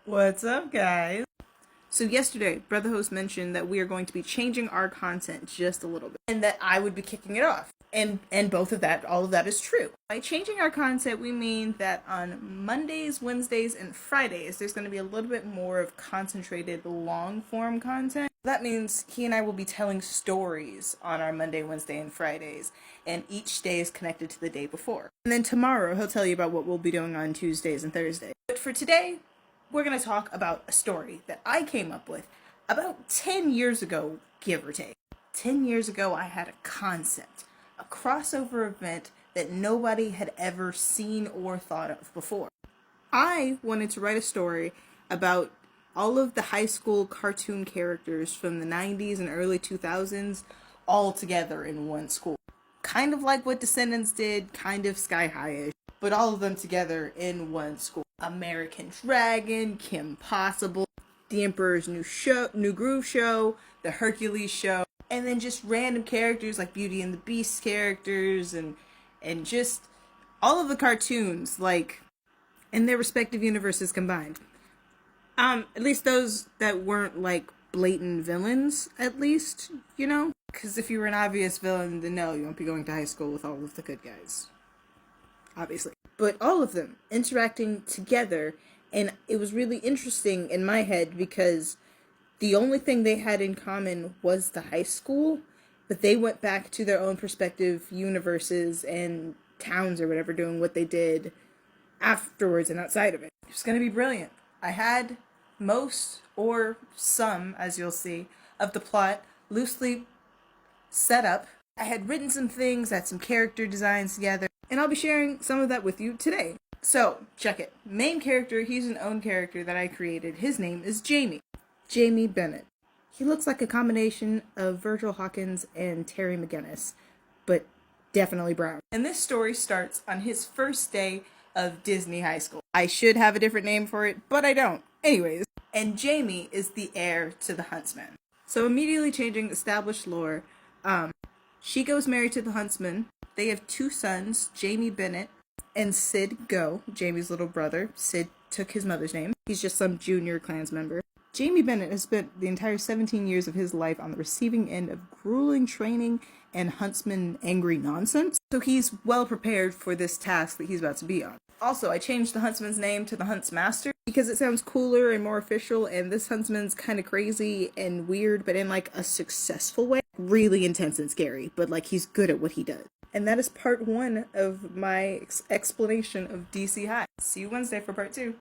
What's up, guys? So yesterday, Brother Host mentioned that we are going to be changing our content just a little bit, and that I would be kicking it off. And all of that is true. By changing our content, we mean that on Mondays, Wednesdays, and Fridays, there's going to be a little bit more of concentrated long form content. That means he and I will be telling stories on our Monday, Wednesday, and Fridays, and each day is connected to the day before. And then tomorrow, he'll tell you about what we'll be doing on Tuesdays and Thursdays. But for today, we're going to talk about a story that I came up with about 10 years ago, give or take. 10 years ago, I had a concept, a crossover event that nobody had ever seen or thought of before. I wanted to write a story about all of the high school cartoon characters from the 90s and early 2000s all together in one school. Kind of like what Descendants did, kind of Sky High-ish, but all of them together in one school. American Dragon, Kim Possible, The Emperor's New Groove Show, The Hercules Show, and then just random characters like Beauty and the Beast characters and just all of the cartoons, like, in their respective universes combined. At least those that weren't like blatant villains, at least, you know? Because if you were an obvious villain, then no, you won't be going to high school with all of the good guys. Obviously. But all of them interacting together, and it was really interesting in my head because the only thing they had in common was the high school, but they went back to their own perspective universes and towns or whatever, doing what they did afterwards and outside of it. It's going to be brilliant. I had most, or some, as you'll see, of the plot loosely set up. I had written some things, had some character designs together, and I'll be sharing some of that with you today. So, check it. Main character, he's an own character that I created. His name is Jamie. Jamie Bennett. He looks like a combination of Virgil Hawkins and Terry McGinnis, but definitely brown. And this story starts on his first day of Disney High School. I should have a different name for it, but I don't. Anyways, and Jamie is the heir to the Huntsman. So immediately changing established lore, she goes married to the Huntsman. They have two sons, Jamie Bennett and Sid Go, Jamie's little brother. Sid took his mother's name. He's just some junior clans member. Jamie Bennett has spent the entire 17 years of his life on the receiving end of grueling training and Huntsman angry nonsense, so he's well prepared for this task that he's about to be on. Also, I changed the Huntsman's name to the Huntsmaster because it sounds cooler and more official, and this Huntsman's kind of crazy and weird, but in like a successful way. Really intense and scary, but like he's good at what he does. And that is part one of my explanation of DC High. See you Wednesday for part two.